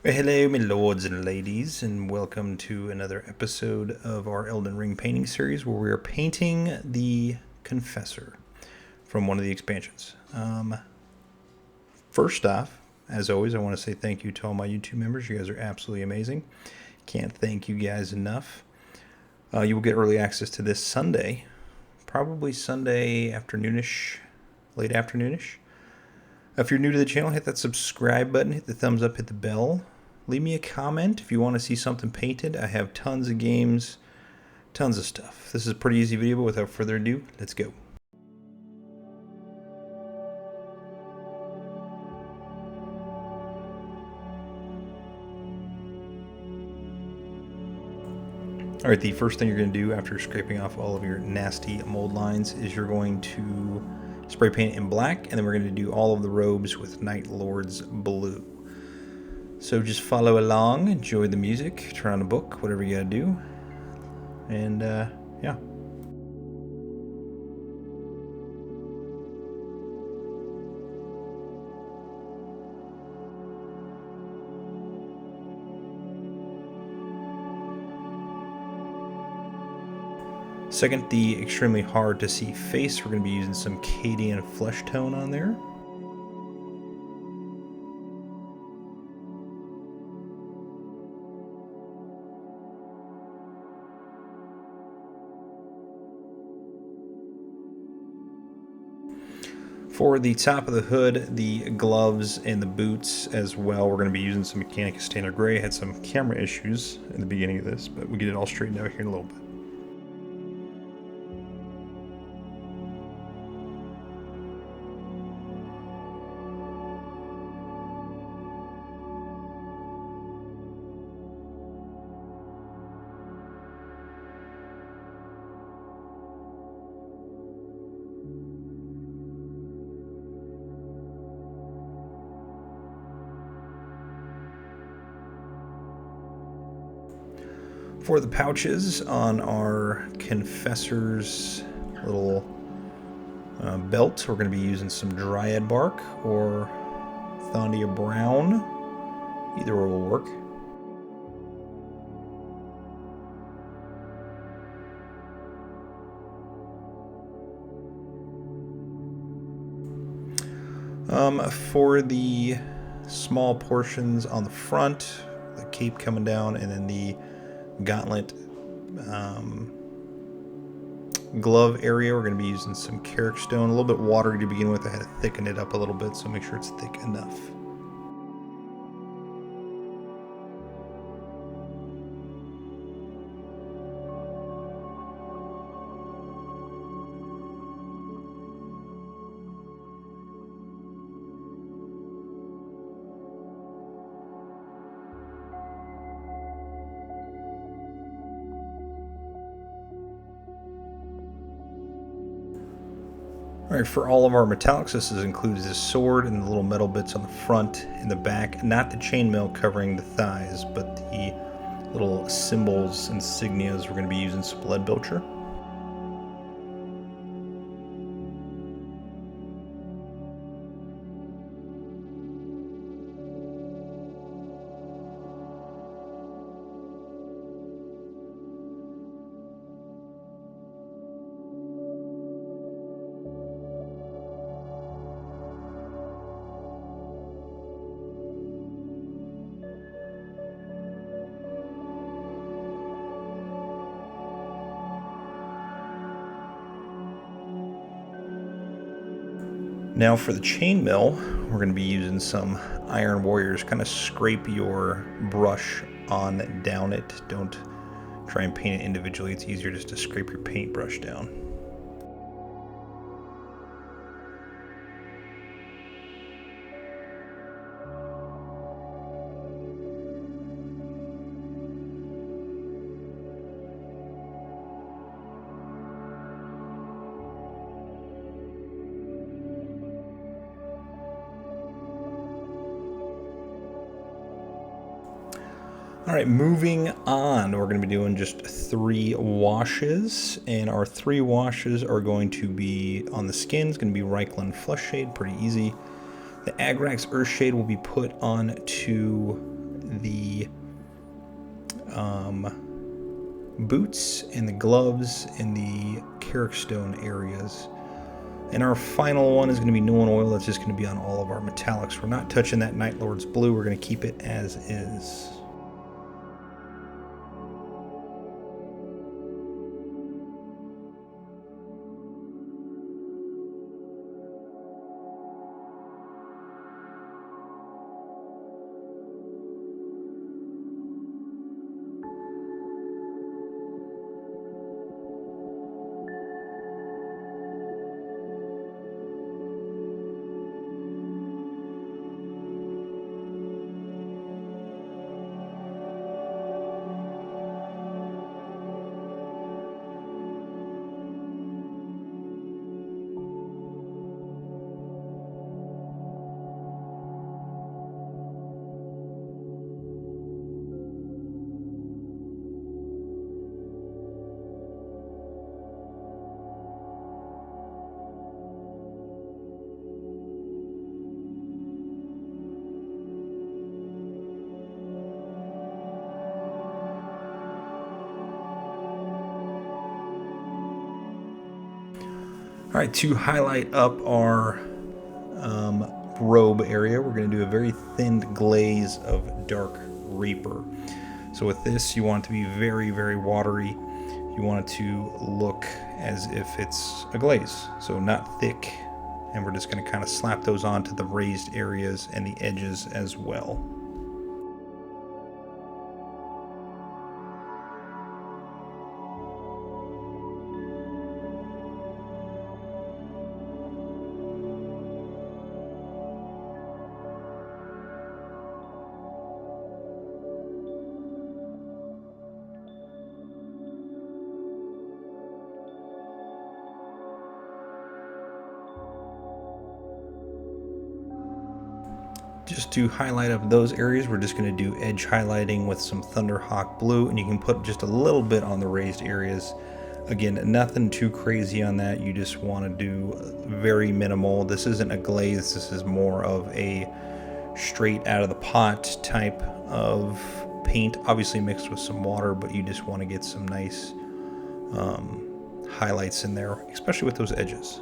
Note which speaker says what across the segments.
Speaker 1: Well, hello, my lords and ladies, and welcome to another episode of our Elden Ring painting series where we are painting the Confessor from one of the expansions. First off, as always, I want to say thank you to all my YouTube members. You guys are absolutely amazing. Can't thank you guys enough. You will get early access to this Sunday, probably Sunday afternoonish, late afternoonish. If you're new to the channel, hit that subscribe button, hit the thumbs up, hit the bell. Leave me a comment if you want to see something painted. I have tons of games, tons of stuff. This is a pretty easy video, but without further ado, let's go. Alright, the first thing you're going to do after scraping off all of your nasty mold lines is you're going to spray paint in black, and then we're going to do all of the robes with Night Lord's Blue. So just follow along, enjoy the music, turn on a book, whatever you gotta do, and yeah. Second, the extremely hard to see face, we're going to be using some Cadian Fleshtone on there. For the top of the hood, the gloves, and the boots as well, we're going to be using some Mechanicus Standard Gray. I had some camera issues in the beginning of this, but we'll get it all straightened out here in a little bit. For the pouches on our Confessor's little belt, we're going to be using some Dryad Bark or Thunderhawk Brown. Either or will work. For the small portions on the front, the cape coming down, and then the gauntlet glove area, we're going to be using some Karak Stone, a little bit watery to begin with. I had to thicken it up a little bit, so make sure it's thick enough. Alright, for all of our metallics, this includes the sword and the little metal bits on the front and the back. Not the chainmail covering the thighs, but the little symbols, insignias. We're going to be using some Leadbelcher. Now for the chainmail, we're going to be using some Iron Warriors. Kind of scrape your brush on down it. Don't try and paint it individually. It's easier just to scrape your paintbrush down. Alright, moving on, we're going to be doing just 3 washes, and our 3 washes are going to be on the skin. It's going to be Reikland Fleshshade, pretty easy. The Agrax Earthshade will be put on to the boots and the gloves and the Karak Stone areas. And our final one is going to be Nuln Oil. That's just going to be on all of our metallics. We're not touching that Night Lord's Blue. We're going to keep it as is. All right, to highlight up our robe area, we're going to do a very thin glaze of Dark Reaper. So with this, you want it to be very, very watery. You want it to look as if it's a glaze, so not thick. And we're just going to kind of slap those onto the raised areas and the edges as well. Just to highlight up those areas, we're just going to do edge highlighting with some Thunderhawk Blue, and you can put just a little bit on the raised areas. Again, nothing too crazy on that. You just want to do very minimal. This isn't a glaze. This is more of a straight out of the pot type of paint, obviously mixed with some water, but you just want to get some nice highlights in there, especially with those edges.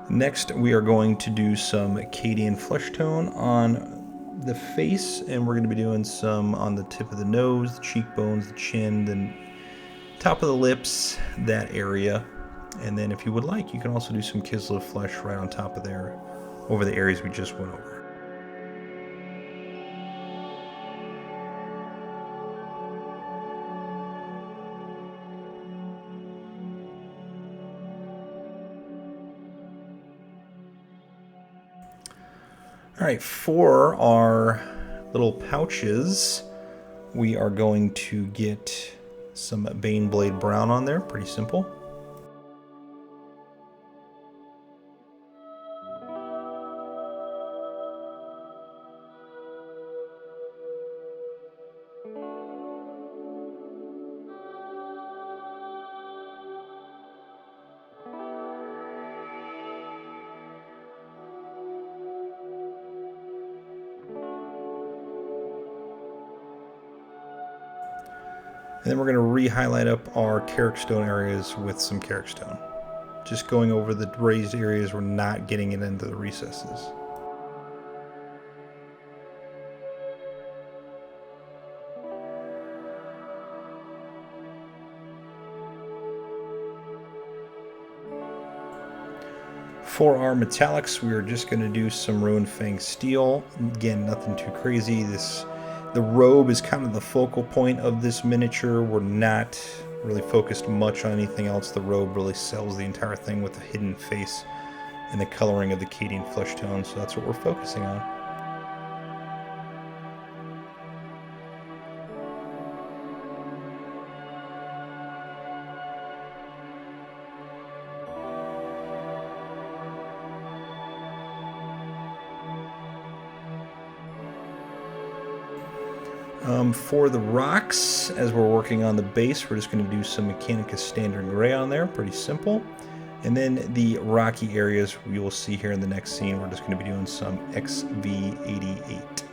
Speaker 1: Next, we are going to do some Cadian Fleshtone on the face, and we're going to be doing some on the tip of the nose, the cheekbones, the chin, the top of the lips, that area. And then if you would like, you can also do some Kislev flesh right on top of there, over the areas we just went over. All right, for our little pouches, we are going to get some Baneblade Brown on there, pretty simple. And then we're going to re-highlight up our Karak Stone areas with some Karak Stone. Just going over the raised areas, we're not getting it into the recesses. For our metallics, we are just going to do some Runefang Steal. Again, nothing too crazy. The robe is kind of the focal point of this miniature. We're not really focused much on anything else. The robe really sells the entire thing with the hidden face and the coloring of the Cadian Fleshtone, so that's what we're focusing on. For the rocks, as we're working on the base, we're just going to do some Mechanicus standard gray on there, pretty simple. And then the rocky areas you will see here in the next scene, we're just going to be doing some XV88.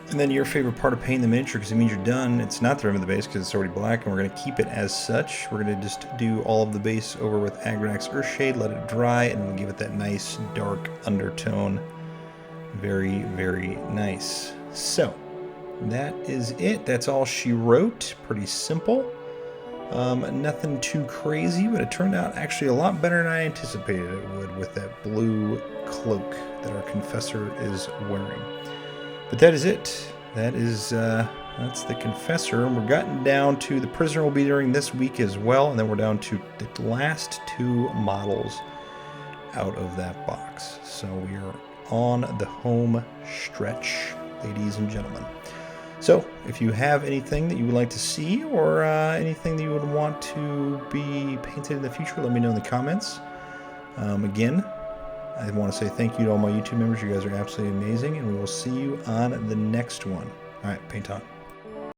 Speaker 1: And then your favorite part of painting the miniature, because it means you're done. It's not the rim of the base because it's already black, and we're going to keep it as such. We're going to just do all of the base over with Agrax Earthshade, let it dry, and we'll give it that nice dark undertone. Very, very nice. So, that is it. That's all she wrote. Pretty simple. Nothing too crazy, but it turned out actually a lot better than I anticipated it would with that blue cloak that our Confessor is wearing. But that is it. That is, that's the Confessor. And we're gotten down to the Prisoner will be during this week as well. And then we're down to the last two models out of that box. So we are on the home stretch, ladies and gentlemen. So if you have anything that you would like to see or anything that you would want to be painted in the future, let me know in the comments. Again, I want to say thank you to all my YouTube members. You guys are absolutely amazing, and we will see you on the next one. All right, paint on.